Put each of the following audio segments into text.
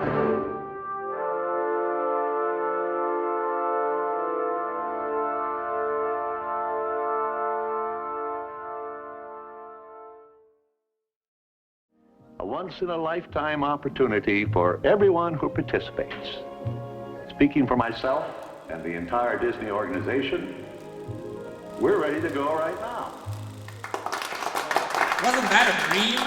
A once-in-a-lifetime opportunity for everyone who participates. Speaking for myself and the entire Disney organization, we're ready to go right now. Wasn't that a dream?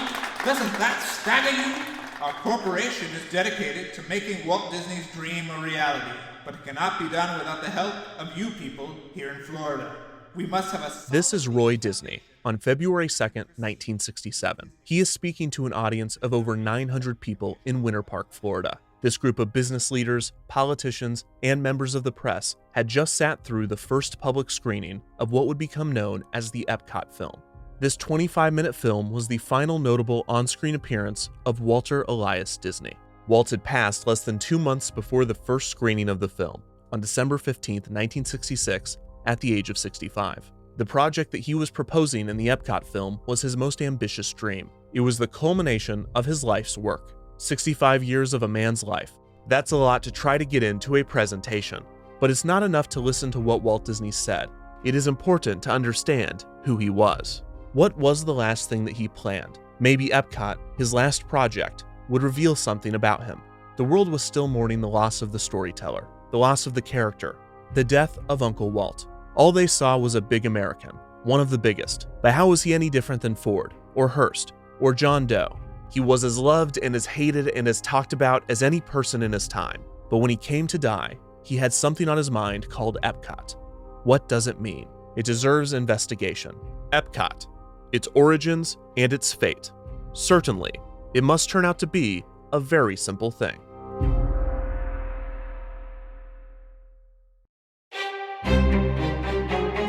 Doesn't that stagger you? Our corporation is dedicated to making Walt Disney's dream a reality, but it cannot be done without the help of you people here in Florida. We must have a... This is Roy Disney. On February 2nd, 1967, he is speaking to an audience of over 900 people in Winter Park, Florida. This group of business leaders, politicians, and members of the press had just sat through the first public screening of what would become known as the Epcot film. This 25-minute film was the final notable on-screen appearance of Walter Elias Disney. Walt had passed less than 2 months before the first screening of the film, on December 15, 1966, at the age of 65. The project that he was proposing in the Epcot film was his most ambitious dream. It was the culmination of his life's work. 65 years of a man's life. That's a lot to try to get into a presentation. But it's not enough to listen to what Walt Disney said. It is important to understand who he was. What was the last thing that he planned? Maybe Epcot, his last project, would reveal something about him. The world was still mourning the loss of the storyteller, the loss of the character, the death of Uncle Walt. All they saw was a big American, one of the biggest. But how was he any different than Ford, or Hearst, or John Doe? He was as loved and as hated and as talked about as any person in his time. But when he came to die, he had something on his mind called Epcot. What does it mean? It deserves investigation. Epcot, its origins and its fate. Certainly, it must turn out to be a very simple thing.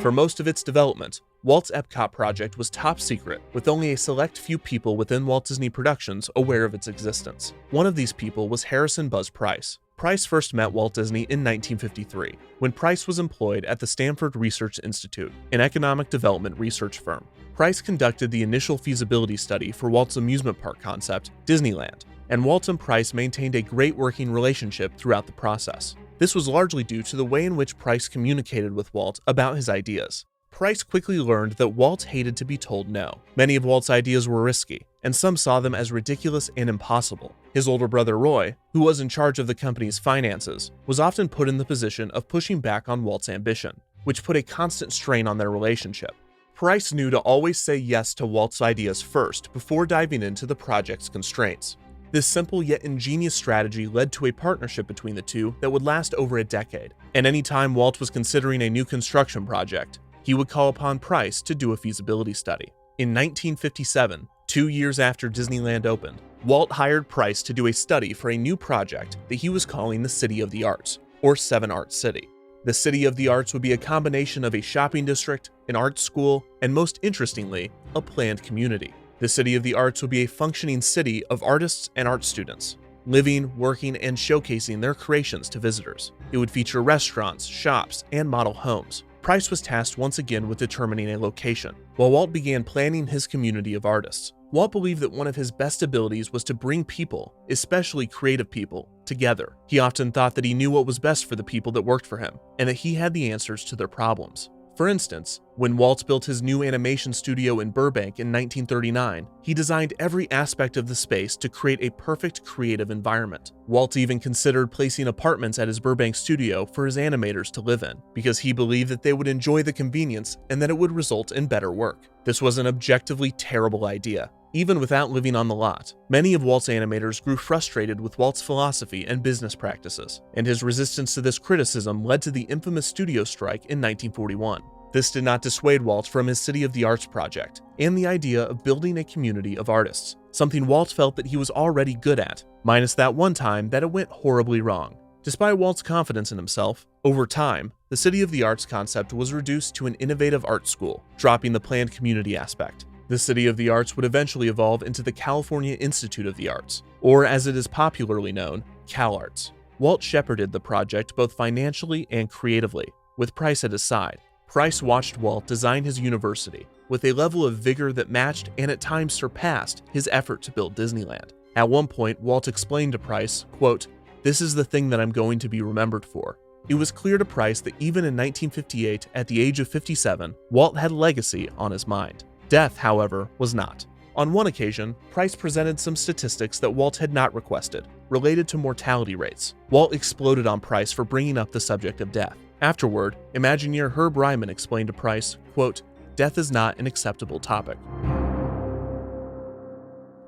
For most of its development, Walt's Epcot project was top secret, with only a select few people within Walt Disney Productions aware of its existence. One of these people was Harrison Buzz Price. Price first met Walt Disney in 1953, when Price was employed at the Stanford Research Institute, an economic development research firm. Price conducted the initial feasibility study for Walt's amusement park concept, Disneyland, and Walt and Price maintained a great working relationship throughout the process. This was largely due to the way in which Price communicated with Walt about his ideas. Price quickly learned that Walt hated to be told no. Many of Walt's ideas were risky, and some saw them as ridiculous and impossible. His older brother Roy, who was in charge of the company's finances, was often put in the position of pushing back on Walt's ambition, which put a constant strain on their relationship. Price knew to always say yes to Walt's ideas first before diving into the project's constraints. This simple yet ingenious strategy led to a partnership between the two that would last over a decade, and anytime Walt was considering a new construction project, he would call upon Price to do a feasibility study. In 1957, 2 years after Disneyland opened, Walt hired Price to do a study for a new project that he was calling the City of the Arts, or 7 Arts City. The City of the Arts would be a combination of a shopping district, an art school, and most interestingly, a planned community. The City of the Arts would be a functioning city of artists and art students, living, working, and showcasing their creations to visitors. It would feature restaurants, shops, and model homes. Price was tasked once again with determining a location, while Walt began planning his community of artists. Walt believed that one of his best abilities was to bring people, especially creative people, together. He often thought that he knew what was best for the people that worked for him, and that he had the answers to their problems. For instance, when Walt built his new animation studio in Burbank in 1939, he designed every aspect of the space to create a perfect creative environment. Walt even considered placing apartments at his Burbank studio for his animators to live in, because he believed that they would enjoy the convenience and that it would result in better work. This was an objectively terrible idea. Even without living on the lot, many of Walt's animators grew frustrated with Walt's philosophy and business practices, and his resistance to this criticism led to the infamous studio strike in 1941. This did not dissuade Walt from his City of the Arts project and the idea of building a community of artists, something Walt felt that he was already good at, minus that one time that it went horribly wrong. Despite Walt's confidence in himself, over time, the City of the Arts concept was reduced to an innovative art school, dropping the planned community aspect. The City of the Arts would eventually evolve into the California Institute of the Arts, or as it is popularly known, CalArts. Walt shepherded the project both financially and creatively, with Price at his side. Price watched Walt design his university with a level of vigor that matched and at times surpassed his effort to build Disneyland. At one point, Walt explained to Price, quote, "This is the thing that I'm going to be remembered for." It was clear to Price that even in 1958, at the age of 57, Walt had legacy on his mind. Death, however, was not. On one occasion, Price presented some statistics that Walt had not requested, related to mortality rates. Walt exploded on Price for bringing up the subject of death. Afterward, Imagineer Herb Ryman explained to Price, quote, "Death is not an acceptable topic."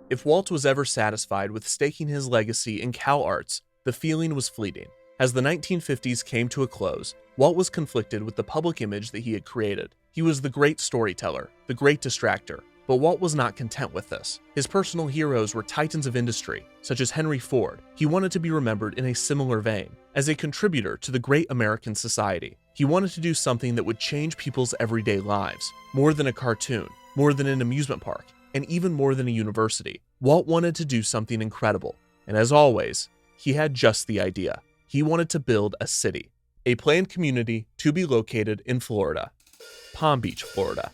If Walt was ever satisfied with staking his legacy in Cal Arts, the feeling was fleeting. As the 1950s came to a close, Walt was conflicted with the public image that he had created. He was the great storyteller, the great distractor, but Walt was not content with this. His personal heroes were titans of industry, such as Henry Ford. He wanted to be remembered in a similar vein, as a contributor to the great American society. He wanted to do something that would change people's everyday lives, more than a cartoon, more than an amusement park, and even more than a university. Walt wanted to do something incredible, and as always, he had just the idea. He wanted to build a city, a planned community to be located in Florida, Palm Beach, Florida.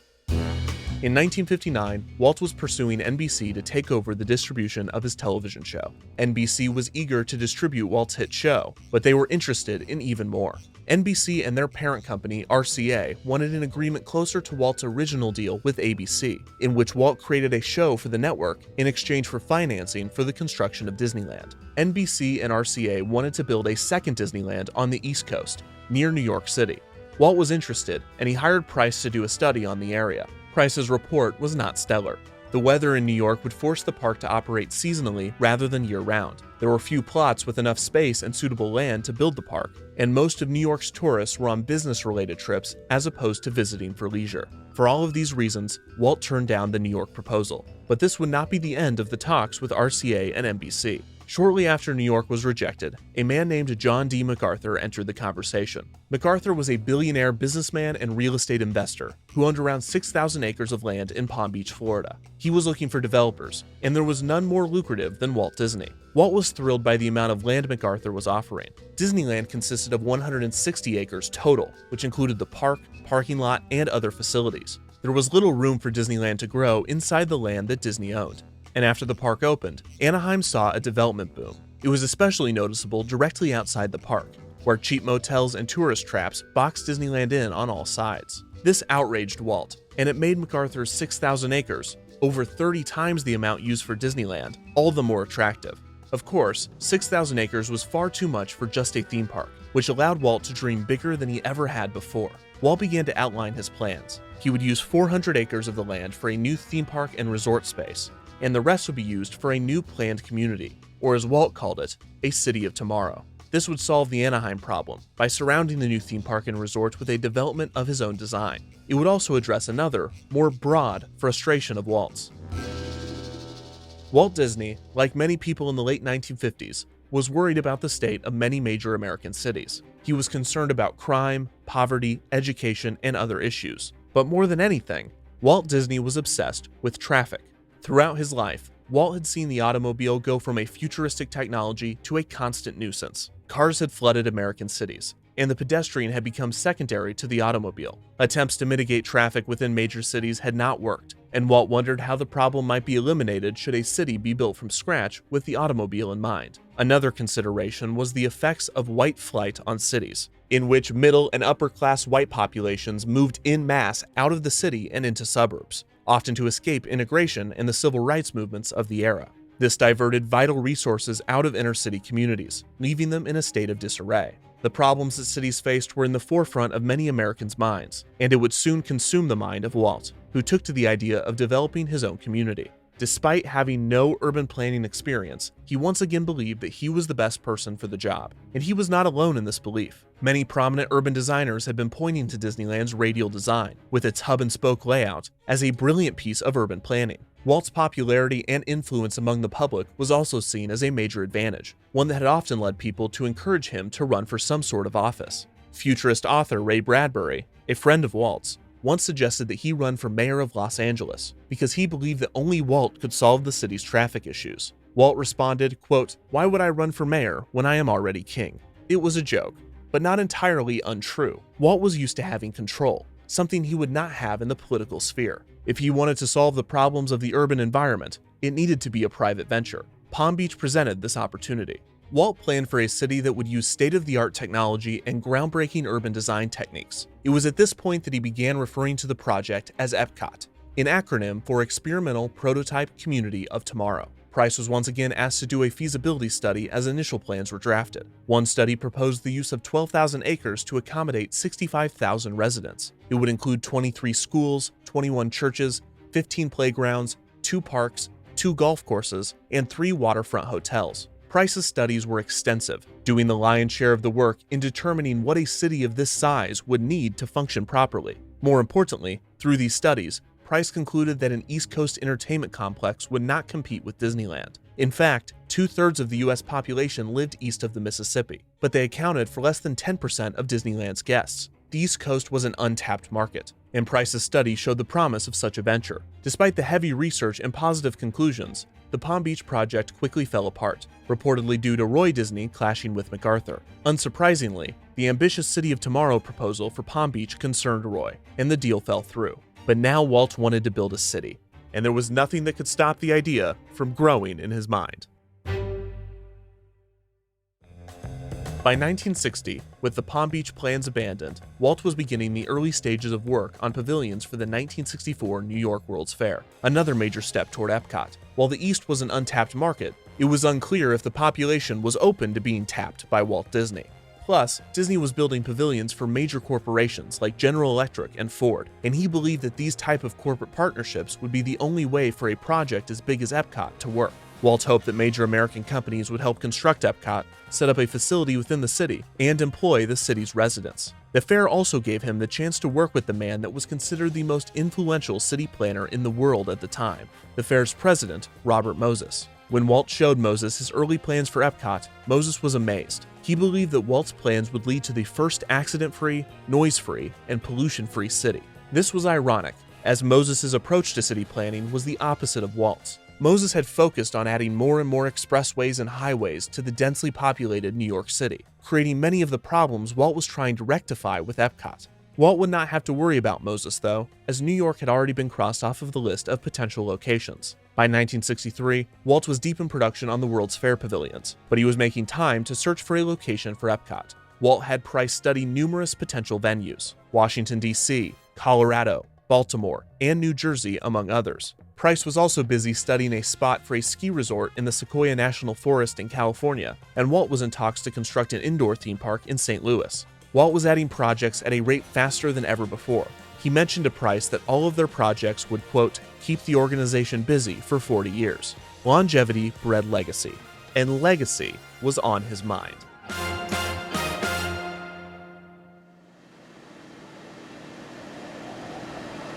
In 1959, Walt was pursuing NBC to take over the distribution of his television show. NBC was eager to distribute Walt's hit show, but they were interested in even more. NBC and their parent company, RCA, wanted an agreement closer to Walt's original deal with ABC, in which Walt created a show for the network in exchange for financing for the construction of Disneyland. NBC and RCA wanted to build a second Disneyland on the East Coast, near New York City. Walt was interested, and he hired Price to do a study on the area. Price's report was not stellar. The weather in New York would force the park to operate seasonally rather than year-round. There were few plots with enough space and suitable land to build the park, and most of New York's tourists were on business-related trips as opposed to visiting for leisure. For all of these reasons, Walt turned down the New York proposal. But this would not be the end of the talks with RCA and NBC. Shortly after New York was rejected, a man named John D. MacArthur entered the conversation. MacArthur was a billionaire businessman and real estate investor who owned around 6,000 acres of land in Palm Beach, Florida. He was looking for developers, and there was none more lucrative than Walt Disney. Walt was thrilled by the amount of land MacArthur was offering. Disneyland consisted of 160 acres total, which included the park, parking lot, and other facilities. There was little room for Disneyland to grow inside the land that Disney owned. And after the park opened, Anaheim saw a development boom. It was especially noticeable directly outside the park, where cheap motels and tourist traps boxed Disneyland in on all sides. This outraged Walt, and it made MacArthur's 6,000 acres, over 30 times the amount used for Disneyland, all the more attractive. Of course, 6,000 acres was far too much for just a theme park, which allowed Walt to dream bigger than he ever had before. Walt began to outline his plans. He would use 400 acres of the land for a new theme park and resort space, and the rest would be used for a new planned community, or as Walt called it, a city of tomorrow. This would solve the Anaheim problem by surrounding the new theme park and resort with a development of his own design. It would also address another, more broad, frustration of Walt's. Walt Disney, like many people in the late 1950s, was worried about the state of many major American cities. He was concerned about crime, poverty, education, and other issues. But more than anything, Walt Disney was obsessed with traffic. Throughout his life, Walt had seen the automobile go from a futuristic technology to a constant nuisance. Cars had flooded American cities, and the pedestrian had become secondary to the automobile. Attempts to mitigate traffic within major cities had not worked, and Walt wondered how the problem might be eliminated should a city be built from scratch with the automobile in mind. Another consideration was the effects of white flight on cities, in which middle and upper class white populations moved en masse out of the city and into suburbs, often to escape integration and the civil rights movements of the era. This diverted vital resources out of inner-city communities, leaving them in a state of disarray. The problems that cities faced were in the forefront of many Americans' minds, and it would soon consume the mind of Walt, who took to the idea of developing his own community. Despite having no urban planning experience, he once again believed that he was the best person for the job, and he was not alone in this belief. Many prominent urban designers had been pointing to Disneyland's radial design, with its hub-and-spoke layout, as a brilliant piece of urban planning. Walt's popularity and influence among the public was also seen as a major advantage, one that had often led people to encourage him to run for some sort of office. Futurist author Ray Bradbury, a friend of Walt's, once suggested that he run for mayor of Los Angeles because he believed that only Walt could solve the city's traffic issues. Walt responded, quote, "Why would I run for mayor when I am already king?" It was a joke, but not entirely untrue. Walt was used to having control, something he would not have in the political sphere. If he wanted to solve the problems of the urban environment, it needed to be a private venture. Palm Beach presented this opportunity. Walt planned for a city that would use state-of-the-art technology and groundbreaking urban design techniques. It was at this point that he began referring to the project as Epcot, an acronym for Experimental Prototype Community of Tomorrow. Price was once again asked to do a feasibility study as initial plans were drafted. One study proposed the use of 12,000 acres to accommodate 65,000 residents. It would include 23 schools, 21 churches, 15 playgrounds, 2 parks, 2 golf courses, and 3 waterfront hotels. Price's studies were extensive, doing the lion's share of the work in determining what a city of this size would need to function properly. More importantly, through these studies, Price concluded that an East Coast entertainment complex would not compete with Disneyland. In fact, 2/3 of the US population lived east of the Mississippi, but they accounted for less than 10% of Disneyland's guests. The East Coast was an untapped market, and Price's study showed the promise of such a venture. Despite the heavy research and positive conclusions, the Palm Beach project quickly fell apart, reportedly due to Roy Disney clashing with MacArthur. Unsurprisingly, the ambitious City of Tomorrow proposal for Palm Beach concerned Roy, and the deal fell through. But now Walt wanted to build a city, and there was nothing that could stop the idea from growing in his mind. By 1960, with the Palm Beach plans abandoned, Walt was beginning the early stages of work on pavilions for the 1964 New York World's Fair, another major step toward Epcot. While the East was an untapped market, it was unclear if the population was open to being tapped by Walt Disney. Plus, Disney was building pavilions for major corporations like General Electric and Ford, and he believed that these type of corporate partnerships would be the only way for a project as big as Epcot to work. Walt hoped that major American companies would help construct Epcot, set up a facility within the city, and employ the city's residents. The fair also gave him the chance to work with the man that was considered the most influential city planner in the world at the time, the fair's president, Robert Moses. When Walt showed Moses his early plans for Epcot, Moses was amazed. He believed that Walt's plans would lead to the first accident-free, noise-free, and pollution-free city. This was ironic, as Moses' approach to city planning was the opposite of Walt's. Moses had focused on adding more and more expressways and highways to the densely populated New York City, creating many of the problems Walt was trying to rectify with Epcot. Walt would not have to worry about Moses, though, as New York had already been crossed off of the list of potential locations. By 1963, Walt was deep in production on the World's Fair pavilions, but he was making time to search for a location for Epcot. Walt had Price study numerous potential venues: Washington, D.C., Colorado, Baltimore, and New Jersey, among others. Price was also busy studying a spot for a ski resort in the Sequoia National Forest in California, and Walt was in talks to construct an indoor theme park in St. Louis. Walt was adding projects at a rate faster than ever before. He mentioned to Price that all of their projects would, quote, keep the organization busy for 40 years. Longevity bred legacy, and legacy was on his mind.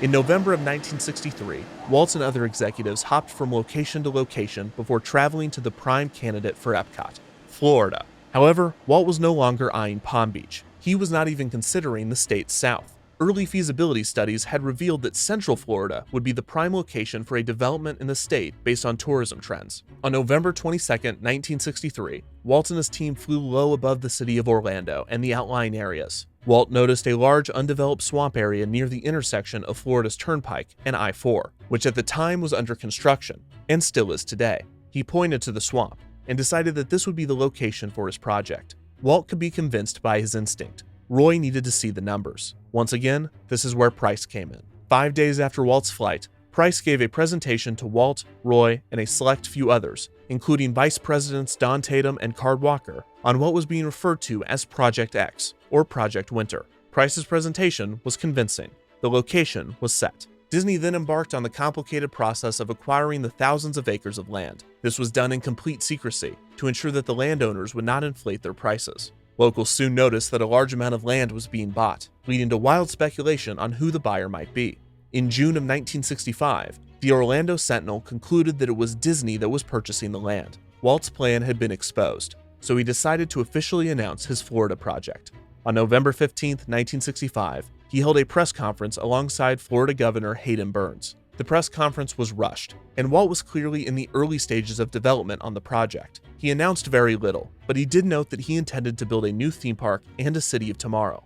In November of 1963, Walt and other executives hopped from location to location before traveling to the prime candidate for Epcot, Florida. However, Walt was no longer eyeing Palm Beach. He was not even considering the state's south. Early feasibility studies had revealed that Central Florida would be the prime location for a development in the state based on tourism trends. On November 22, 1963, Walt and his team flew low above the city of Orlando and the outlying areas. Walt noticed a large undeveloped swamp area near the intersection of Florida's Turnpike and I-4, which at the time was under construction, and still is today. He pointed to the swamp and decided that this would be the location for his project. Walt could be convinced by his instinct. Roy needed to see the numbers. Once again, this is where Price came in. 5 days after Walt's flight, Price gave a presentation to Walt, Roy, and a select few others, including Vice Presidents Don Tatum and Card Walker, on what was being referred to as Project X, or Project Winter. Price's presentation was convincing. The location was set. Disney then embarked on the complicated process of acquiring the thousands of acres of land. This was done in complete secrecy to ensure that the landowners would not inflate their prices. Locals soon noticed that a large amount of land was being bought, leading to wild speculation on who the buyer might be. In June of 1965, the Orlando Sentinel concluded that it was Disney that was purchasing the land. Walt's plan had been exposed, so he decided to officially announce his Florida project. On November 15, 1965, he held a press conference alongside Florida Governor Hayden Burns. The press conference was rushed, and Walt was clearly in the early stages of development on the project. He announced very little, but he did note that he intended to build a new theme park and a city of tomorrow.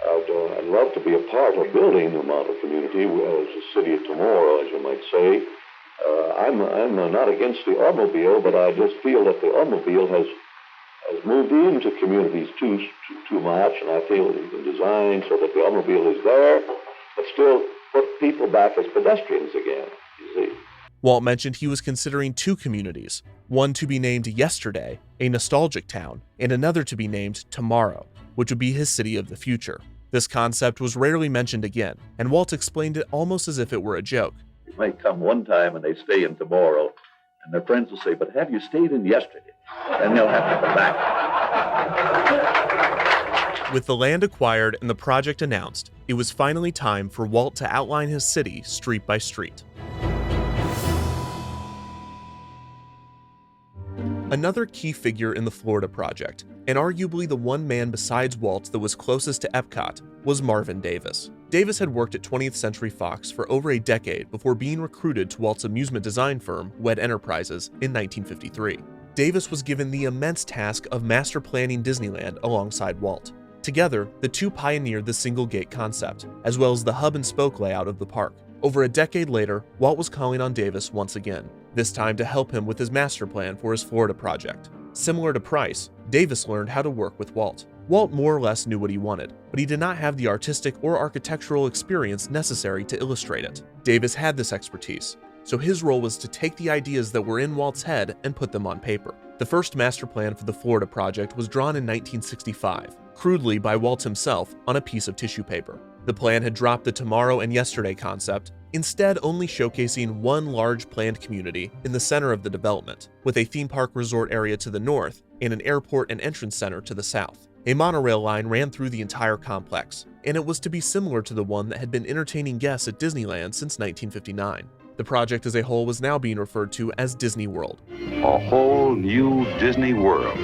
I'd love to be a part of building a model community as a city of tomorrow, as you might say. I'm not against the automobile, but I just feel that the automobile has moved into communities too much, and I feel that you can design so that the automobile is there, but still put people back as pedestrians again, you see. Walt mentioned he was considering two communities, one to be named Yesterday, a nostalgic town, and another to be named Tomorrow, which would be his city of the future. This concept was rarely mentioned again, and Walt explained it almost as if it were a joke. You might come one time and they stay in tomorrow, and their friends will say, "But have you stayed in yesterday?" Then they'll have to come back. With the land acquired and the project announced, it was finally time for Walt to outline his city street by street. Another key figure in the Florida project, and arguably the one man besides Walt that was closest to Epcot, was Marvin Davis. Davis had worked at 20th Century Fox for over a decade before being recruited to Walt's amusement design firm, WED Enterprises, in 1953. Davis was given the immense task of master planning Disneyland alongside Walt. Together, the two pioneered the single gate concept, as well as the hub and spoke layout of the park. Over a decade later, Walt was calling on Davis once again, this time to help him with his master plan for his Florida project. Similar to Price, Davis learned how to work with Walt. Walt more or less knew what he wanted, but he did not have the artistic or architectural experience necessary to illustrate it. Davis had this expertise, so his role was to take the ideas that were in Walt's head and put them on paper. The first master plan for the Florida project was drawn in 1965, crudely by Walt himself on a piece of tissue paper. The plan had dropped the tomorrow and yesterday concept, instead only showcasing one large planned community in the center of the development, with a theme park resort area to the north and an airport and entrance center to the south. A monorail line ran through the entire complex, and it was to be similar to the one that had been entertaining guests at Disneyland since 1959. The project as a whole was now being referred to as Disney World. A whole new Disney World.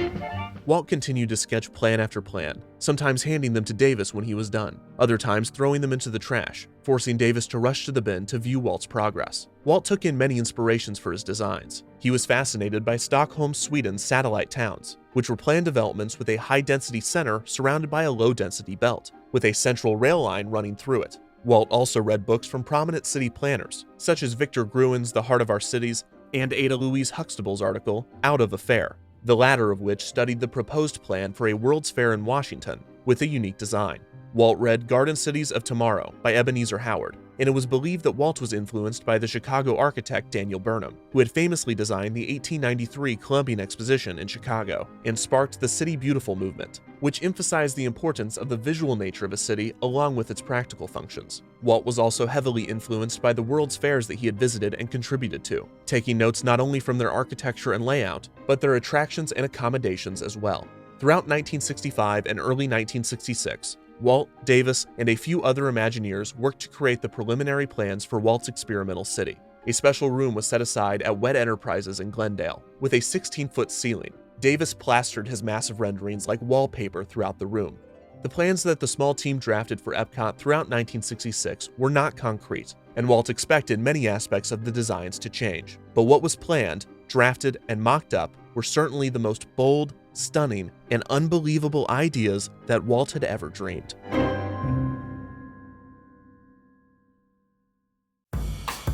Walt continued to sketch plan after plan, sometimes handing them to Davis when he was done, other times throwing them into the trash, forcing Davis to rush to the bin to view Walt's progress. Walt took in many inspirations for his designs. He was fascinated by Stockholm, Sweden's satellite towns, which were planned developments with a high-density center surrounded by a low-density belt, with a central rail line running through it. Walt also read books from prominent city planners, such as Victor Gruen's The Heart of Our Cities and Ada Louise Huxtable's article, Out of a Fair, the latter of which studied the proposed plan for a World's Fair in Washington with a unique design. Walt read Garden Cities of Tomorrow by Ebenezer Howard, and it was believed that Walt was influenced by the Chicago architect Daniel Burnham, who had famously designed the 1893 Columbian Exposition in Chicago and sparked the City Beautiful movement, which emphasized the importance of the visual nature of a city along with its practical functions. Walt was also heavily influenced by the World's Fairs that he had visited and contributed to, taking notes not only from their architecture and layout, but their attractions and accommodations as well. Throughout 1965 and early 1966, Walt, Davis, and a few other Imagineers worked to create the preliminary plans for Walt's experimental city. A special room was set aside at WED Enterprises in Glendale, with a 16-foot ceiling. Davis plastered his massive renderings like wallpaper throughout the room. The plans that the small team drafted for Epcot throughout 1966 were not concrete, and Walt expected many aspects of the designs to change. But what was planned, drafted, and mocked up were certainly the most bold, stunning, and unbelievable ideas that Walt had ever dreamed.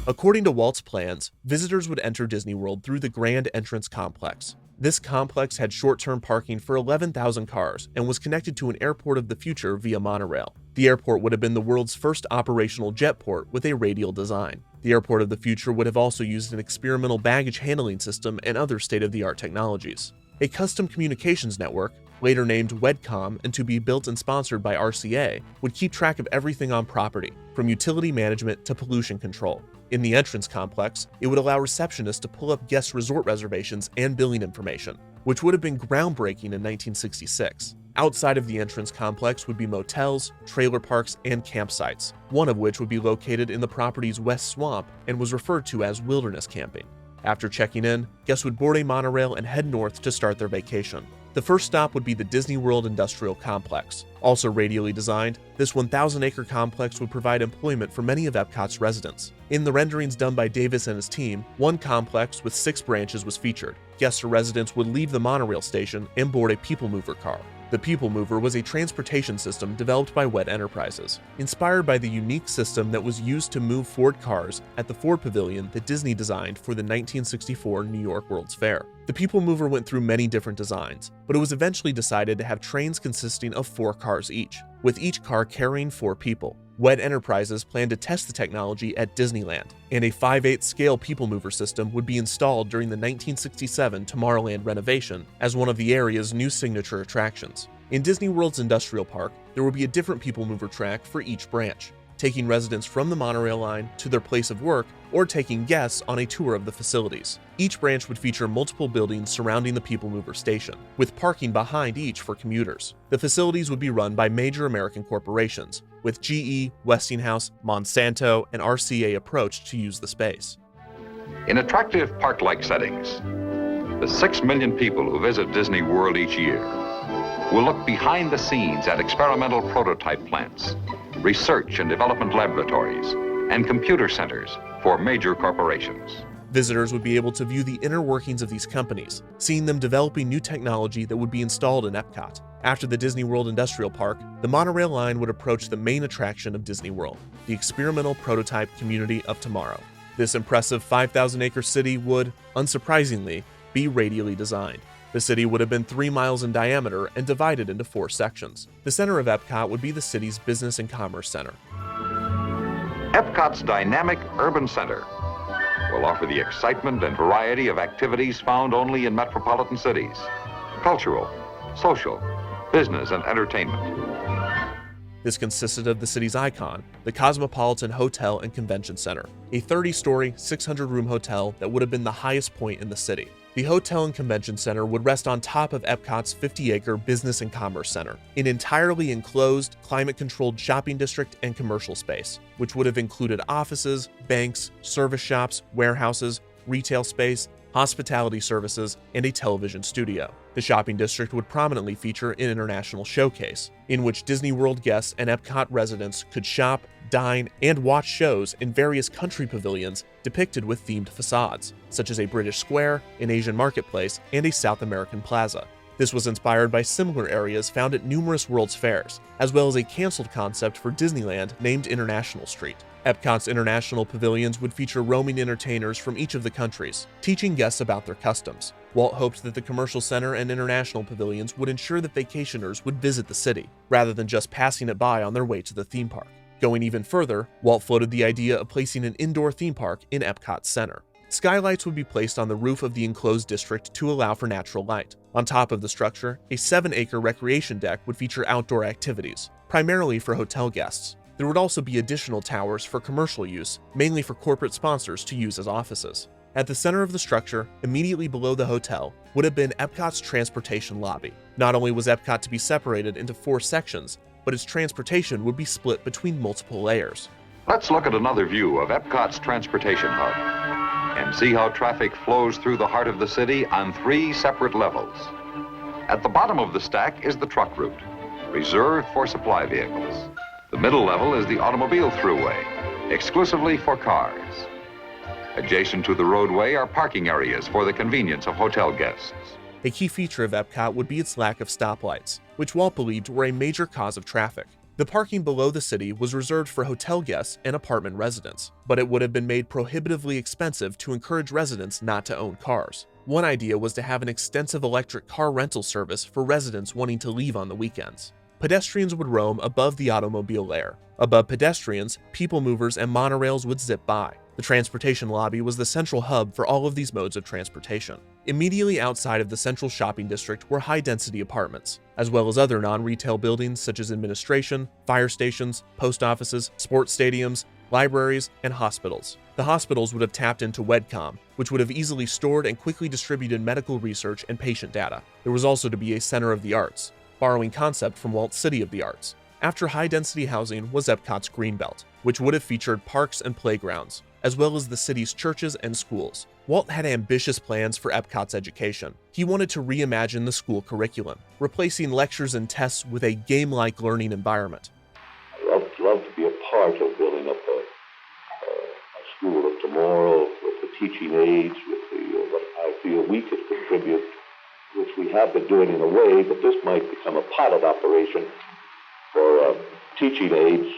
According to Walt's plans, visitors would enter Disney World through the Grand Entrance Complex. This complex had short-term parking for 11,000 cars and was connected to an airport of the future via monorail. The airport would have been the world's first operational jetport with a radial design. The airport of the future would have also used an experimental baggage handling system and other state-of-the-art technologies. A custom communications network, later named WEDCOM and to be built and sponsored by RCA, would keep track of everything on property, from utility management to pollution control. In the entrance complex, it would allow receptionists to pull up guest resort reservations and billing information, which would have been groundbreaking in 1966. Outside of the entrance complex would be motels, trailer parks, and campsites, one of which would be located in the property's west swamp and was referred to as wilderness camping. After checking in, guests would board a monorail and head north to start their vacation. The first stop would be the Disney World Industrial Complex. Also radially designed, this 1,000-acre complex would provide employment for many of Epcot's residents. In the renderings done by Davis and his team, one complex with 6 branches was featured. Guests or residents would leave the monorail station and board a people mover car. The People Mover was a transportation system developed by WED Enterprises, inspired by the unique system that was used to move Ford cars at the Ford Pavilion that Disney designed for the 1964 New York World's Fair. The People Mover went through many different designs, but it was eventually decided to have trains consisting of 4 cars each, with each car carrying 4 people. WED Enterprises planned to test the technology at Disneyland, and a 5/8 scale People Mover system would be installed during the 1967 Tomorrowland renovation as one of the area's new signature attractions. In Disney World's Industrial Park, there will be a different People Mover track for each branch, taking residents from the monorail line to their place of work or taking guests on a tour of the facilities. Each branch would feature multiple buildings surrounding the People Mover station, with parking behind each for commuters. The facilities would be run by major American corporations, with GE, Westinghouse, Monsanto, and RCA approached to use the space. In attractive park-like settings, the 6 million people who visit Disney World each year will look behind the scenes at experimental prototype plants, research and development laboratories, and computer centers for major corporations. Visitors would be able to view the inner workings of these companies, seeing them developing new technology that would be installed in Epcot. After the Disney World Industrial Park, the monorail line would approach the main attraction of Disney World, the experimental prototype community of tomorrow. This impressive 5,000-acre city would, unsurprisingly, be radially designed. The city would have been 3 miles in diameter and divided into 4 sections. The center of Epcot would be the city's business and commerce center. Epcot's dynamic urban center will offer the excitement and variety of activities found only in metropolitan cities: cultural, social, business, and entertainment. This consisted of the city's icon, the Cosmopolitan Hotel and Convention Center, a 30-story, 600-room hotel that would have been the highest point in the city. The Hotel and Convention Center would rest on top of Epcot's 50-acre Business and Commerce Center, an entirely enclosed, climate-controlled shopping district and commercial space, which would have included offices, banks, service shops, warehouses, retail space, hospitality services, and a television studio. The shopping district would prominently feature an international showcase, in which Disney World guests and Epcot residents could shop, dine, and watch shows in various country pavilions depicted with themed facades, such as a British Square, an Asian marketplace, and a South American plaza. This was inspired by similar areas found at numerous World's Fairs, as well as a canceled concept for Disneyland named International Street. Epcot's international pavilions would feature roaming entertainers from each of the countries, teaching guests about their customs. Walt hoped that the commercial center and international pavilions would ensure that vacationers would visit the city, rather than just passing it by on their way to the theme park. Going even further, Walt floated the idea of placing an indoor theme park in Epcot's center. Skylights would be placed on the roof of the enclosed district to allow for natural light. On top of the structure, a 7-acre recreation deck would feature outdoor activities, primarily for hotel guests. There would also be additional towers for commercial use, mainly for corporate sponsors to use as offices. At the center of the structure, immediately below the hotel, would have been Epcot's transportation lobby. Not only was Epcot to be separated into 4 sections, but its transportation would be split between multiple layers. Let's look at another view of Epcot's transportation hub and see how traffic flows through the heart of the city on 3 separate levels. At the bottom of the stack is the truck route, reserved for supply vehicles. The middle level is the automobile throughway, exclusively for cars. Adjacent to the roadway are parking areas for the convenience of hotel guests. A key feature of Epcot would be its lack of stoplights, which Walt believed were a major cause of traffic. The parking below the city was reserved for hotel guests and apartment residents, but it would have been made prohibitively expensive to encourage residents not to own cars. One idea was to have an extensive electric car rental service for residents wanting to leave on the weekends. Pedestrians would roam above the automobile layer. Above pedestrians, people movers and monorails would zip by. The transportation lobby was the central hub for all of these modes of transportation. Immediately outside of the central shopping district were high-density apartments, as well as other non-retail buildings such as administration, fire stations, post offices, sports stadiums, libraries, and hospitals. The hospitals would have tapped into WEDCOM, which would have easily stored and quickly distributed medical research and patient data. There was also to be a center of the arts, borrowing concept from Walt's City of the Arts. After high-density housing was Epcot's Greenbelt, which would have featured parks and playgrounds, as well as the city's churches and schools. Walt had ambitious plans for Epcot's education. He wanted to reimagine the school curriculum, replacing lectures and tests with a game-like learning environment. I'd love to be a part of building up a school of tomorrow with the teaching aids, with what I feel we could contribute, which we have been doing in a way, but this might become a pilot operation for teaching aids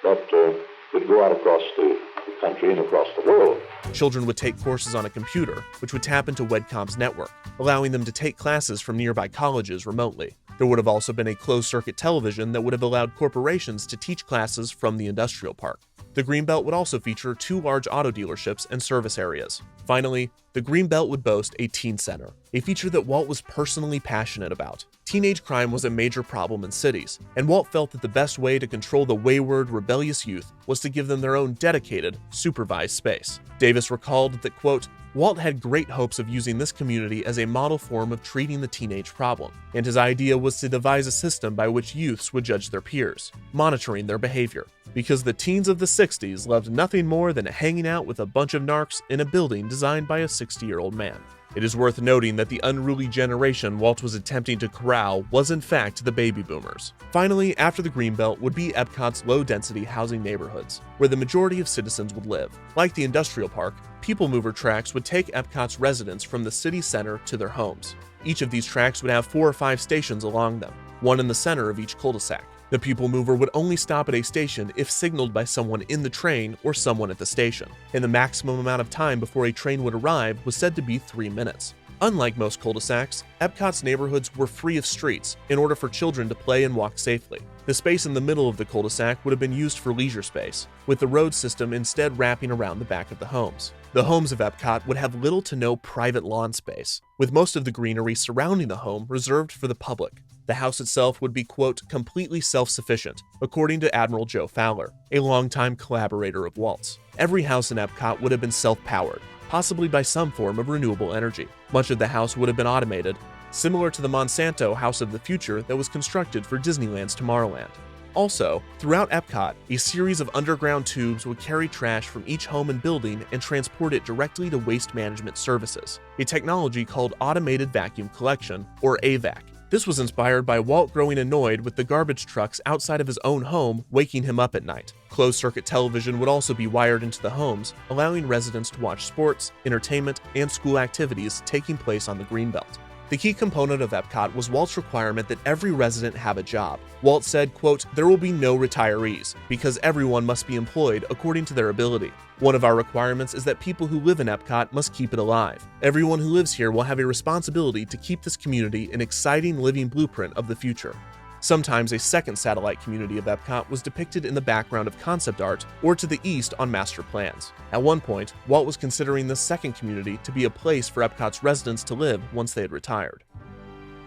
that would go out across the country and across the world. Children would take courses on a computer, which would tap into WEDCOM's network, allowing them to take classes from nearby colleges remotely. There would have also been a closed-circuit television that would have allowed corporations to teach classes from the industrial park. The Greenbelt would also feature 2 large auto dealerships and service areas. Finally, the Greenbelt would boast a teen center, a feature that Walt was personally passionate about. Teenage crime was a major problem in cities, and Walt felt that the best way to control the wayward, rebellious youth was to give them their own dedicated, supervised space. Davis recalled that, quote, Walt had great hopes of using this community as a model form of treating the teenage problem, and his idea was to devise a system by which youths would judge their peers, monitoring their behavior, because the teens of the 60s loved nothing more than hanging out with a bunch of narcs in a building designed by a 60-year-old man. It is worth noting that the unruly generation Walt was attempting to corral was in fact the baby boomers. Finally, after the Greenbelt would be Epcot's low-density housing neighborhoods, where the majority of citizens would live. Like the industrial park, People Mover tracks would take Epcot's residents from the city center to their homes. Each of these tracks would have 4 or 5 stations along them, one in the center of each cul-de-sac. The People Mover would only stop at a station if signaled by someone in the train or someone at the station, and the maximum amount of time before a train would arrive was said to be 3 minutes. Unlike most cul-de-sacs, Epcot's neighborhoods were free of streets in order for children to play and walk safely. The space in the middle of the cul-de-sac would have been used for leisure space, with the road system instead wrapping around the back of the homes. The homes of Epcot would have little to no private lawn space, with most of the greenery surrounding the home reserved for the public. The house itself would be, quote, completely self-sufficient, according to Admiral Joe Fowler, a longtime collaborator of Walt's. Every house in Epcot would have been self-powered, possibly by some form of renewable energy. Much of the house would have been automated, similar to the Monsanto House of the Future that was constructed for Disneyland's Tomorrowland. Also, throughout Epcot, a series of underground tubes would carry trash from each home and building and transport it directly to Waste Management Services, a technology called Automated Vacuum Collection, or AVAC. This was inspired by Walt growing annoyed with the garbage trucks outside of his own home waking him up at night. Closed-circuit television would also be wired into the homes, allowing residents to watch sports, entertainment, and school activities taking place on the Greenbelt. The key component of Epcot was Walt's requirement that every resident have a job. Walt said, quote, there will be no retirees, because everyone must be employed according to their ability. One of our requirements is that people who live in Epcot must keep it alive. Everyone who lives here will have a responsibility to keep this community an exciting living blueprint of the future. Sometimes a second satellite community of Epcot was depicted in the background of concept art or to the east on master plans. At one point, Walt was considering this second community to be a place for Epcot's residents to live once they had retired.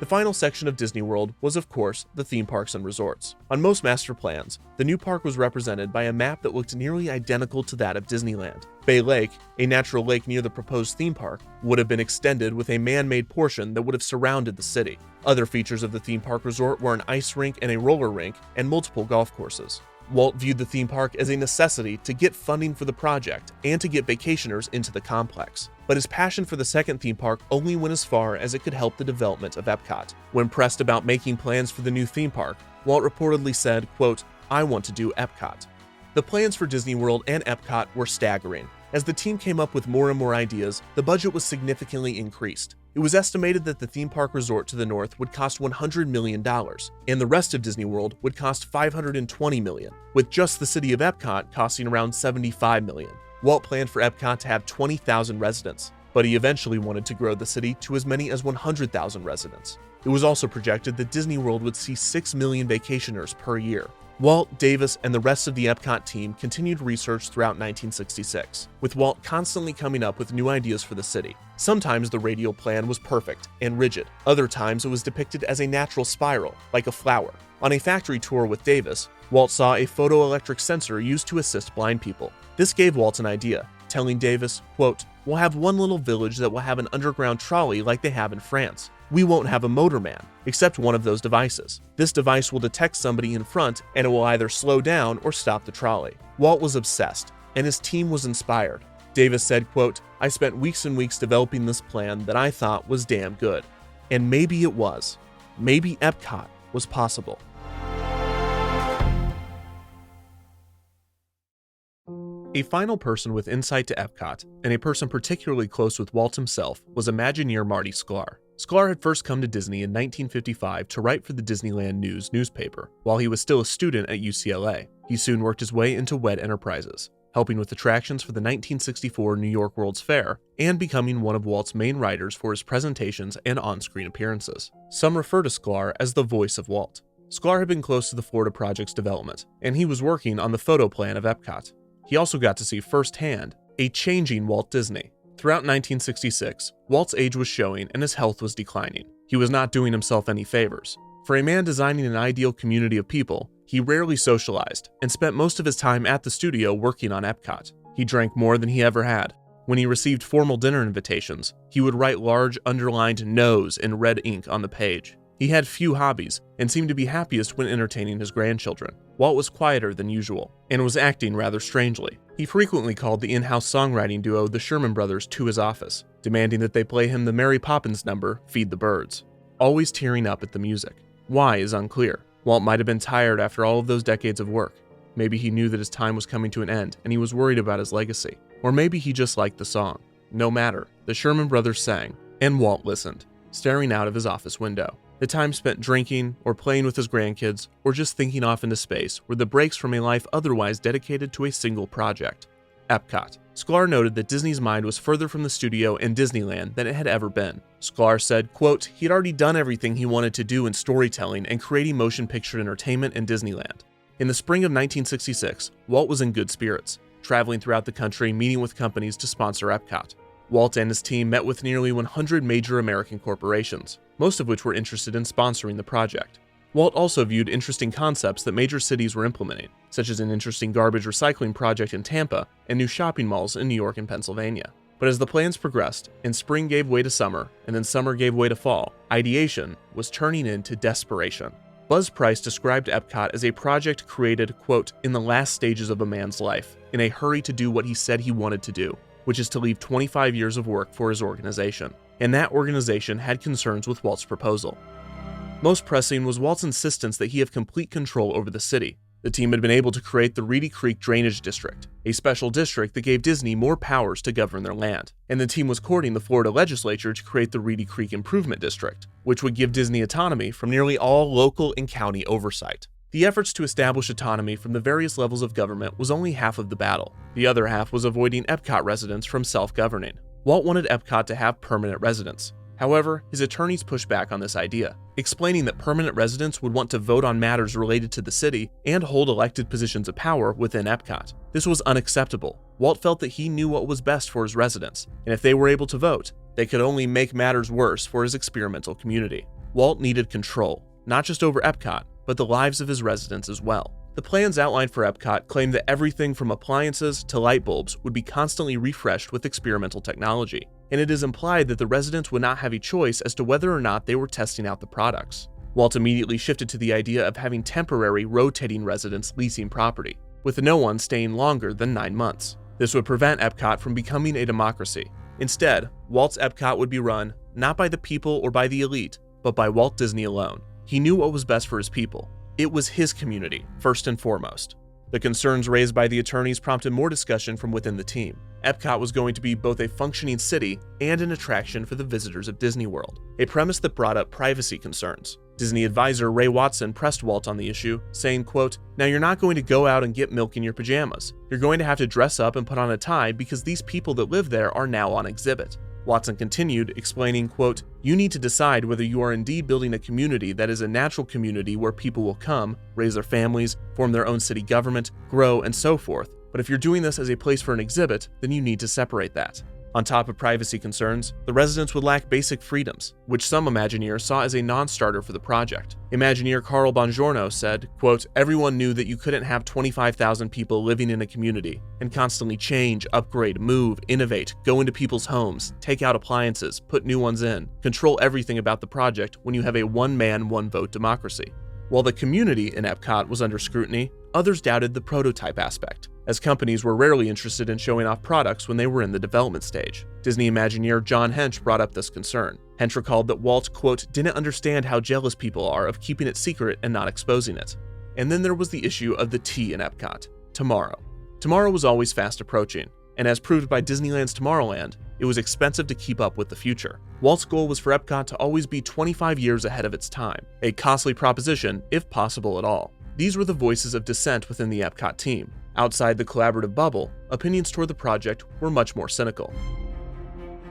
The final section of Disney World was, of course, the theme parks and resorts. On most master plans, the new park was represented by a map that looked nearly identical to that of Disneyland. Bay Lake, a natural lake near the proposed theme park, would have been extended with a man-made portion that would have surrounded the city. Other features of the theme park resort were an ice rink and a roller rink, and multiple golf courses. Walt viewed the theme park as a necessity to get funding for the project and to get vacationers into the complex. But his passion for the second theme park only went as far as it could help the development of Epcot. When pressed about making plans for the new theme park, Walt reportedly said, quote, I want to do Epcot. The plans for Disney World and Epcot were staggering. As the team came up with more and more ideas, the budget was significantly increased. It was estimated that the theme park resort to the north would cost $100 million, and the rest of Disney World would cost $520 million, with just the city of Epcot costing around $75 million. Walt planned for Epcot to have 20,000 residents, but he eventually wanted to grow the city to as many as 100,000 residents. It was also projected that Disney World would see 6 million vacationers per year. Walt, Davis, and the rest of the Epcot team continued research throughout 1966, with Walt constantly coming up with new ideas for the city. Sometimes the radial plan was perfect and rigid. Other times it was depicted as a natural spiral, like a flower. On a factory tour with Davis, Walt saw a photoelectric sensor used to assist blind people. This gave Walt an idea, telling Davis, quote, we'll have one little village that will have an underground trolley like they have in France. We won't have a motorman, except one of those devices. This device will detect somebody in front, and it will either slow down or stop the trolley. Walt was obsessed, and his team was inspired. Davis said, quote, I spent weeks and weeks developing this plan that I thought was damn good. And maybe it was. Maybe Epcot was possible. A final person with insight to Epcot, and a person particularly close with Walt himself, was Imagineer Marty Sklar. Sklar had first come to Disney in 1955 to write for the Disneyland News newspaper. While he was still a student at UCLA, he soon worked his way into WED Enterprises, helping with attractions for the 1964 New York World's Fair, and becoming one of Walt's main writers for his presentations and on-screen appearances. Some refer to Sklar as the voice of Walt. Sklar had been close to the Florida project's development, and he was working on the photo plan of Epcot. He also got to see firsthand a changing Walt Disney. Throughout 1966, Walt's age was showing and his health was declining. He was not doing himself any favors. For a man designing an ideal community of people, he rarely socialized and spent most of his time at the studio working on Epcot. He drank more than he ever had. When he received formal dinner invitations, he would write large underlined no's in red ink on the page. He had few hobbies and seemed to be happiest when entertaining his grandchildren. Walt was quieter than usual and was acting rather strangely. He frequently called the in-house songwriting duo the Sherman Brothers to his office, demanding that they play him the Mary Poppins number, Feed the Birds, always tearing up at the music. Why is unclear. Walt might have been tired after all of those decades of work. Maybe he knew that his time was coming to an end and he was worried about his legacy. Or maybe he just liked the song. No matter, the Sherman Brothers sang, and Walt listened, staring out of his office window. The time spent drinking, or playing with his grandkids, or just thinking off into space were the breaks from a life otherwise dedicated to a single project, Epcot. Sklar noted that Disney's mind was further from the studio and Disneyland than it had ever been. Sklar said, quote, he'd already done everything he wanted to do in storytelling and creating motion picture entertainment in Disneyland. In the spring of 1966, Walt was in good spirits, traveling throughout the country meeting with companies to sponsor Epcot. Walt and his team met with nearly 100 major American corporations, most of which were interested in sponsoring the project. Walt also viewed interesting concepts that major cities were implementing, such as an interesting garbage recycling project in Tampa and new shopping malls in New York and Pennsylvania. But as the plans progressed, and spring gave way to summer, and then summer gave way to fall, ideation was turning into desperation. Buzz Price described Epcot as a project created, quote, in the last stages of a man's life, in a hurry to do what he said he wanted to do, which is to leave 25 years of work for his organization. And that organization had concerns with Walt's proposal. Most pressing was Walt's insistence that he have complete control over the city. The team had been able to create the Reedy Creek Drainage District, a special district that gave Disney more powers to govern their land. And the team was courting the Florida legislature to create the Reedy Creek Improvement District, which would give Disney autonomy from nearly all local and county oversight. The efforts to establish autonomy from the various levels of government was only half of the battle. The other half was avoiding Epcot residents from self-governing. Walt wanted Epcot to have permanent residents. However, his attorneys pushed back on this idea, explaining that permanent residents would want to vote on matters related to the city and hold elected positions of power within Epcot. This was unacceptable. Walt felt that he knew what was best for his residents, and if they were able to vote, they could only make matters worse for his experimental community. Walt needed control, not just over Epcot, but the lives of his residents as well. The plans outlined for Epcot claimed that everything from appliances to light bulbs would be constantly refreshed with experimental technology, and it is implied that the residents would not have a choice as to whether or not they were testing out the products. Walt immediately shifted to the idea of having temporary rotating residents leasing property, with no one staying longer than 9 months. This would prevent Epcot from becoming a democracy. Instead, Walt's Epcot would be run not by the people or by the elite, but by Walt Disney alone. He knew what was best for his people. It was his community, first and foremost. The concerns raised by the attorneys prompted more discussion from within the team. Epcot was going to be both a functioning city and an attraction for the visitors of Disney World, a premise that brought up privacy concerns. Disney advisor Ray Watson pressed Walt on the issue, saying, quote, now you're not going to go out and get milk in your pajamas. You're going to have to dress up and put on a tie because these people that live there are now on exhibit. Watson continued, explaining, quote, you need to decide whether you are indeed building a community that is a natural community where people will come, raise their families, form their own city government, grow, and so forth. But if you're doing this as a place for an exhibit, then you need to separate that. On top of privacy concerns, the residents would lack basic freedoms, which some Imagineers saw as a non-starter for the project. Imagineer Carl Bongiorno said, quote, everyone knew that you couldn't have 25,000 people living in a community and constantly change, upgrade, move, innovate, go into people's homes, take out appliances, put new ones in, control everything about the project when you have a one-man, one-vote democracy. While the community in Epcot was under scrutiny, others doubted the prototype aspect, as companies were rarely interested in showing off products when they were in the development stage. Disney Imagineer John Hench brought up this concern. Hench recalled that Walt, quote, didn't understand how jealous people are of keeping it secret and not exposing it. And then there was the issue of the T in Epcot, tomorrow. Tomorrow was always fast approaching, and as proved by Disneyland's Tomorrowland, It was expensive to keep up with the future. Walt's goal was for Epcot to always be 25 years ahead of its time, a costly proposition, if possible at all. These were the voices of dissent within the Epcot team. Outside the collaborative bubble, opinions toward the project were much more cynical.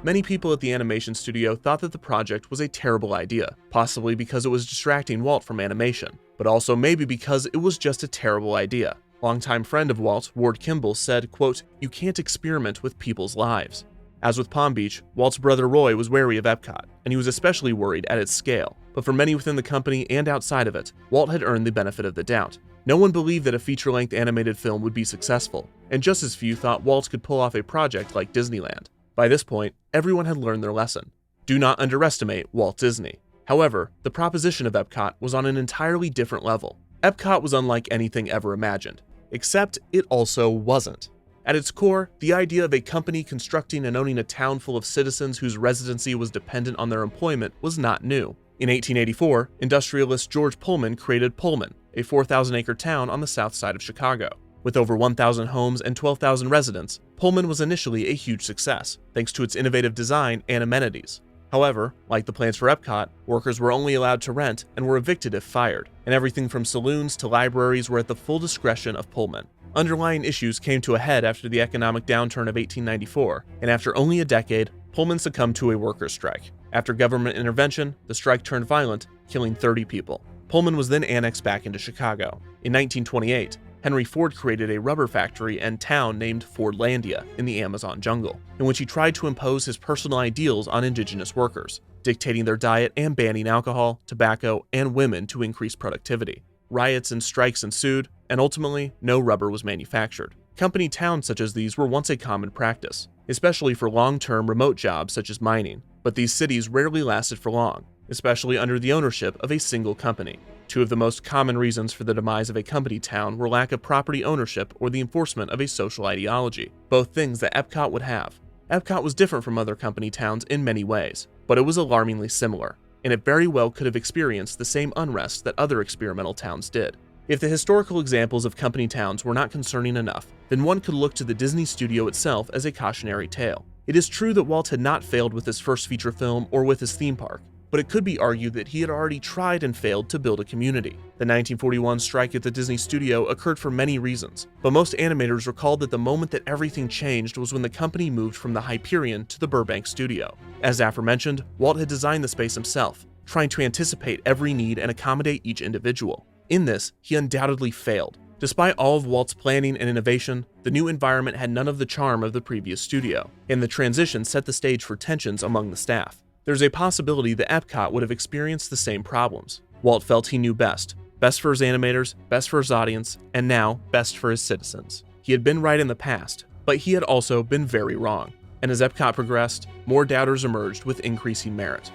Many people at the animation studio thought that the project was a terrible idea, possibly because it was distracting Walt from animation, but also maybe because it was just a terrible idea. Longtime friend of Walt, Ward Kimball, said, quote, "You can't experiment with people's lives." As with Palm Beach, Walt's brother Roy was wary of Epcot, and he was especially worried at its scale. But for many within the company and outside of it, Walt had earned the benefit of the doubt. No one believed that a feature-length animated film would be successful, and just as few thought Walt could pull off a project like Disneyland. By this point, everyone had learned their lesson. Do not underestimate Walt Disney. However, the proposition of Epcot was on an entirely different level. Epcot was unlike anything ever imagined, except it also wasn't. At its core, the idea of a company constructing and owning a town full of citizens whose residency was dependent on their employment was not new. In 1884, industrialist George Pullman created Pullman, a 4,000-acre town on the south side of Chicago. With over 1,000 homes and 12,000 residents, Pullman was initially a huge success, thanks to its innovative design and amenities. However, like the plans for Epcot, workers were only allowed to rent and were evicted if fired, and everything from saloons to libraries were at the full discretion of Pullman. Underlying issues came to a head after the economic downturn of 1894, and after only a decade, Pullman succumbed to a workers' strike. After government intervention, the strike turned violent, killing 30 people. Pullman was then annexed back into Chicago. In 1928, Henry Ford created a rubber factory and town named Fordlandia in the Amazon jungle, in which he tried to impose his personal ideals on indigenous workers, dictating their diet and banning alcohol, tobacco, and women to increase productivity. Riots and strikes ensued, and ultimately, no rubber was manufactured. Company towns such as these were once a common practice, especially for long-term remote jobs such as mining, but these cities rarely lasted for long, especially under the ownership of a single company. Two of the most common reasons for the demise of a company town were lack of property ownership or the enforcement of a social ideology, both things that Epcot would have. Epcot was different from other company towns in many ways, but it was alarmingly similar, and it very well could have experienced the same unrest that other experimental towns did. If the historical examples of company towns were not concerning enough, then one could look to the Disney studio itself as a cautionary tale. It is true that Walt had not failed with his first feature film or with his theme park, but it could be argued that he had already tried and failed to build a community. The 1941 strike at the Disney studio occurred for many reasons, but most animators recalled that the moment that everything changed was when the company moved from the Hyperion to the Burbank studio. As aforementioned, Walt had designed the space himself, trying to anticipate every need and accommodate each individual. In this, he undoubtedly failed. Despite all of Walt's planning and innovation, the new environment had none of the charm of the previous studio, and the transition set the stage for tensions among the staff. There's a possibility that Epcot would have experienced the same problems. Walt felt he knew best for his animators, best for his audience, and now best for his citizens. He had been right in the past, but he had also been very wrong. And as Epcot progressed, more doubters emerged with increasing merit.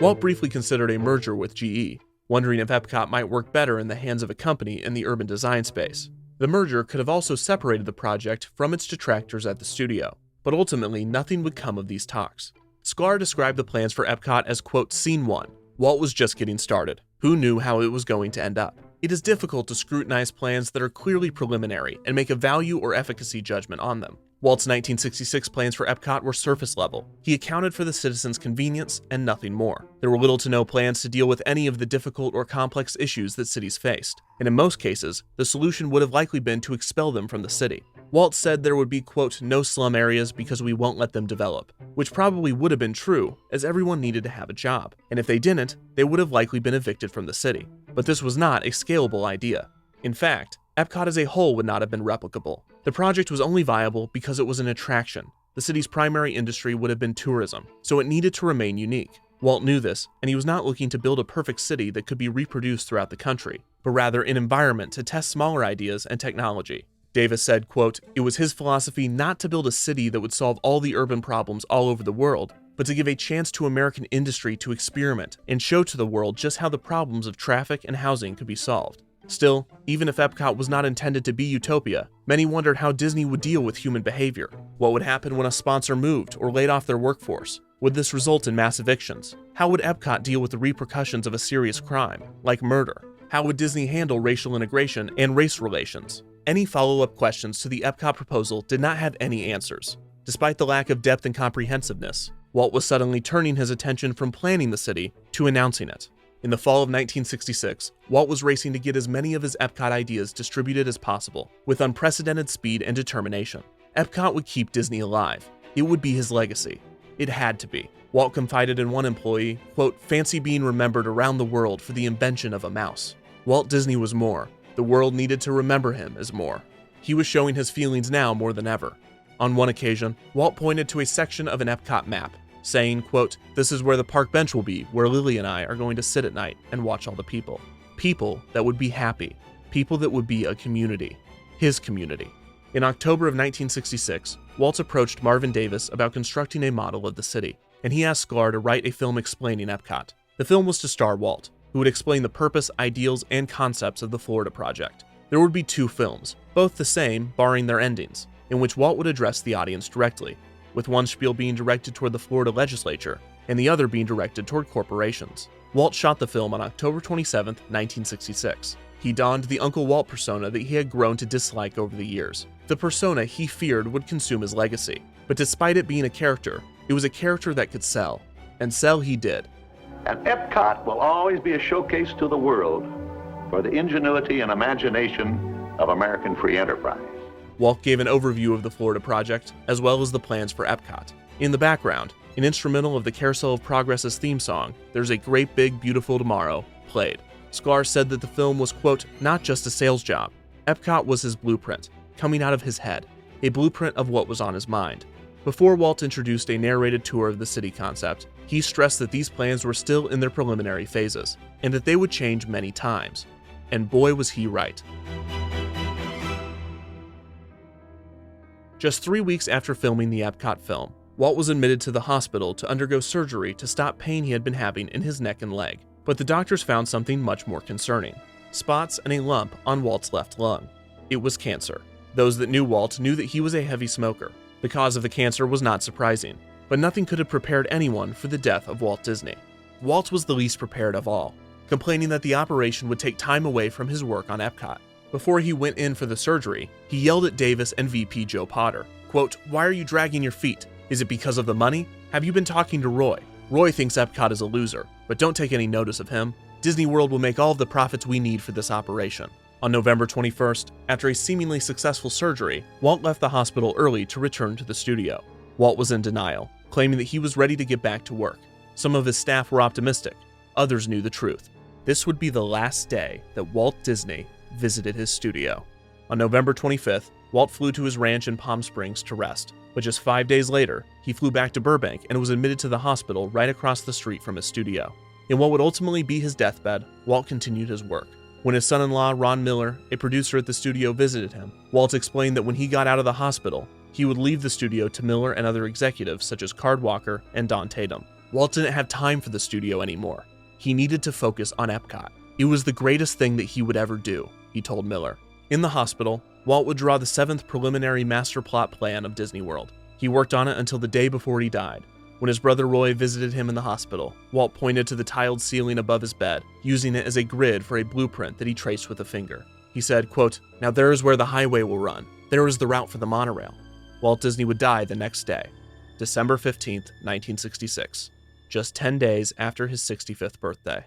Walt briefly considered a merger with GE, wondering if Epcot might work better in the hands of a company in the urban design space. The merger could have also separated the project from its detractors at the studio, but ultimately nothing would come of these talks. Sklar described the plans for Epcot as, quote, Scene 1. Walt was just getting started. Who knew how it was going to end up? It is difficult to scrutinize plans that are clearly preliminary and make a value or efficacy judgment on them. Walt's 1966 plans for Epcot were surface level. He accounted for the citizens' convenience and nothing more. There were little to no plans to deal with any of the difficult or complex issues that cities faced, and in most cases, the solution would have likely been to expel them from the city. Walt said there would be, quote, no slum areas because we won't let them develop, which probably would have been true, as everyone needed to have a job, and if they didn't, they would have likely been evicted from the city. But this was not a scalable idea. In fact, Epcot as a whole would not have been replicable. The project was only viable because it was an attraction. The city's primary industry would have been tourism, so it needed to remain unique. Walt knew this, and he was not looking to build a perfect city that could be reproduced throughout the country, but rather an environment to test smaller ideas and technology. Davis said, quote, it was his philosophy not to build a city that would solve all the urban problems all over the world, but to give a chance to American industry to experiment and show to the world just how the problems of traffic and housing could be solved. Still, even if Epcot was not intended to be utopia, many wondered how Disney would deal with human behavior. What would happen when a sponsor moved or laid off their workforce? Would this result in mass evictions? How would Epcot deal with the repercussions of a serious crime, like murder? How would Disney handle racial integration and race relations? Any follow-up questions to the Epcot proposal did not have any answers. Despite the lack of depth and comprehensiveness, Walt was suddenly turning his attention from planning the city to announcing it. In the fall of 1966, Walt was racing to get as many of his Epcot ideas distributed as possible, with unprecedented speed and determination. Epcot would keep Disney alive. It would be his legacy. It had to be. Walt confided in one employee, quote, "Fancy being remembered around the world for the invention of a mouse." Walt Disney was more. The world needed to remember him as more. He was showing his feelings now more than ever. On one occasion, Walt pointed to a section of an Epcot map, saying, quote, "This is where the park bench will be, where Lily and I are going to sit at night and watch all the people. People that would be happy. People that would be a community. His community." In October of 1966, Walt approached Marvin Davis about constructing a model of the city, and he asked Sklar to write a film explaining Epcot. The film was to star Walt, who would explain the purpose, ideals, and concepts of the Florida project. There would be two films, both the same, barring their endings, in which Walt would address the audience directly, with one spiel being directed toward the Florida legislature, and the other being directed toward corporations. Walt shot the film on October 27, 1966. He donned the Uncle Walt persona that he had grown to dislike over the years, the persona he feared would consume his legacy. But despite it being a character, it was a character that could sell, and sell he did. And Epcot will always be a showcase to the world for the ingenuity and imagination of American free enterprise. Walt gave an overview of the Florida project, as well as the plans for Epcot. In the background, an instrumental of the Carousel of Progress's theme song, "There's a Great Big Beautiful Tomorrow," played. Sklar said that the film was, quote, "not just a sales job. Epcot was his blueprint, coming out of his head, a blueprint of what was on his mind." Before Walt introduced a narrated tour of the city concept, he stressed that these plans were still in their preliminary phases, and that they would change many times. And boy was he right. Just 3 weeks after filming the Epcot film, Walt was admitted to the hospital to undergo surgery to stop pain he had been having in his neck and leg. But the doctors found something much more concerning: spots and a lump on Walt's left lung. It was cancer. Those that knew Walt knew that he was a heavy smoker. The cause of the cancer was not surprising, but nothing could have prepared anyone for the death of Walt Disney. Walt was the least prepared of all, complaining that the operation would take time away from his work on Epcot. Before he went in for the surgery, he yelled at Davis and VP Joe Potter, quote, "Why are you dragging your feet? Is it because of the money? Have you been talking to Roy? Roy thinks Epcot is a loser, but don't take any notice of him. Disney World will make all of the profits we need for this operation." On November 21st, after a seemingly successful surgery, Walt left the hospital early to return to the studio. Walt was in denial, claiming that he was ready to get back to work. Some of his staff were optimistic, others knew the truth. This would be the last day that Walt Disney visited his studio. On November 25th, Walt flew to his ranch in Palm Springs to rest, but just 5 days later, he flew back to Burbank and was admitted to the hospital right across the street from his studio. In what would ultimately be his deathbed, Walt continued his work. When his son-in-law, Ron Miller, a producer at the studio, visited him, Walt explained that when he got out of the hospital, he would leave the studio to Miller and other executives such as Card Walker and Don Tatum. Walt didn't have time for the studio anymore. He needed to focus on Epcot. It was the greatest thing that he would ever do, he told Miller. In the hospital, Walt would draw the 7th preliminary master plot plan of Disney World. He worked on it until the day before he died. When his brother Roy visited him in the hospital, Walt pointed to the tiled ceiling above his bed, using it as a grid for a blueprint that he traced with a finger. He said, quote, "Now there is where the highway will run. There is the route for the monorail." Walt Disney would die the next day, December 15th, 1966, just 10 days after his 65th birthday.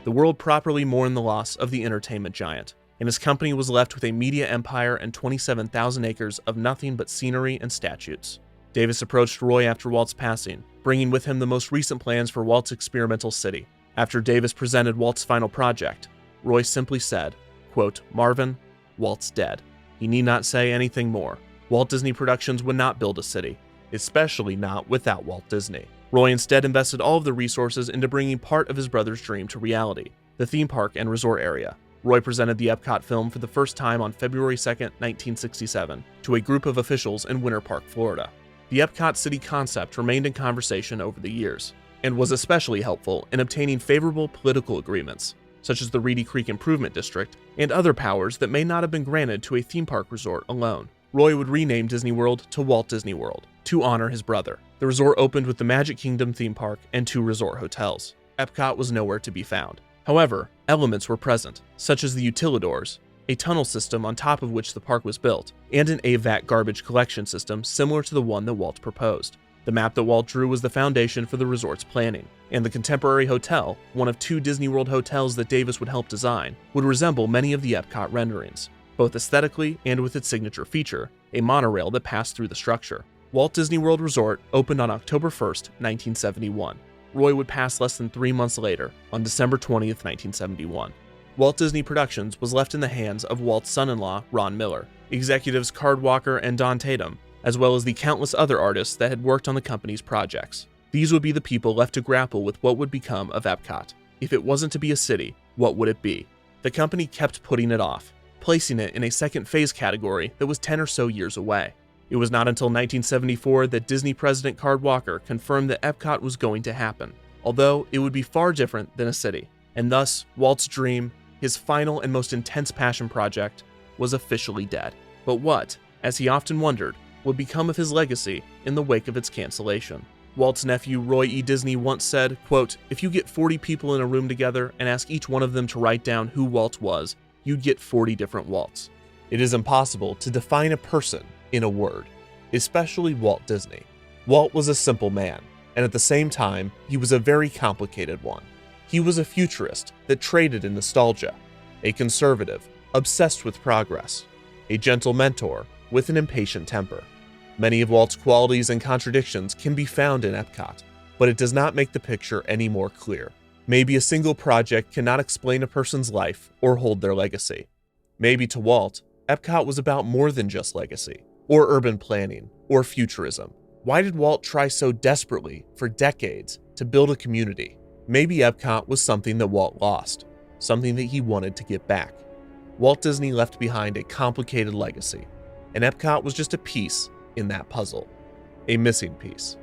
The world properly mourned the loss of the entertainment giant, and his company was left with a media empire and 27,000 acres of nothing but scenery and statutes. Davis approached Roy after Walt's passing, bringing with him the most recent plans for Walt's experimental city. After Davis presented Walt's final project, Roy simply said, quote, "Marvin, Walt's dead. He need not say anything more. Walt Disney Productions would not build a city, especially not without Walt Disney." Roy instead invested all of the resources into bringing part of his brother's dream to reality, the theme park and resort area. Roy presented the Epcot film for the first time on February 2nd, 1967, to a group of officials in Winter Park, Florida. The Epcot city concept remained in conversation over the years, and was especially helpful in obtaining favorable political agreements, such as the Reedy Creek Improvement District, and other powers that may not have been granted to a theme park resort alone. Roy would rename Disney World to Walt Disney World, to honor his brother. The resort opened with the Magic Kingdom theme park and 2 resort hotels. Epcot was nowhere to be found. However, elements were present, such as the utilidors, a tunnel system on top of which the park was built, and an AVAC garbage collection system similar to the one that Walt proposed. The map that Walt drew was the foundation for the resort's planning, and the Contemporary Hotel, one of 2 Disney World hotels that Davis would help design, would resemble many of the Epcot renderings, both aesthetically and with its signature feature, a monorail that passed through the structure. Walt Disney World Resort opened on October 1st, 1971. Roy would pass less than 3 months later, on December 20th, 1971. Walt Disney Productions was left in the hands of Walt's son-in-law, Ron Miller, executives Card Walker and Don Tatum, as well as the countless other artists that had worked on the company's projects. These would be the people left to grapple with what would become of Epcot. If it wasn't to be a city, what would it be? The company kept putting it off, placing it in a second phase category that was 10 or so years away. It was not until 1974 that Disney president Card Walker confirmed that Epcot was going to happen, although it would be far different than a city. And thus, Walt's dream, his final and most intense passion project, was officially dead. But what, as he often wondered, would become of his legacy in the wake of its cancellation? Walt's nephew Roy E. Disney once said, quote, "If you get 40 people in a room together and ask each one of them to write down who Walt was, you'd get 40 different Walts." It is impossible to define a person in a word, especially Walt Disney. Walt was a simple man, and at the same time, he was a very complicated one. He was a futurist that traded in nostalgia, a conservative obsessed with progress, a gentle mentor with an impatient temper. Many of Walt's qualities and contradictions can be found in Epcot, but it does not make the picture any more clear. Maybe a single project cannot explain a person's life or hold their legacy. Maybe to Walt, Epcot was about more than just legacy, or urban planning, or futurism. Why did Walt try so desperately for decades to build a community? Maybe Epcot was something that Walt lost, something that he wanted to get back. Walt Disney left behind a complicated legacy, and Epcot was just a piece in that puzzle, a missing piece.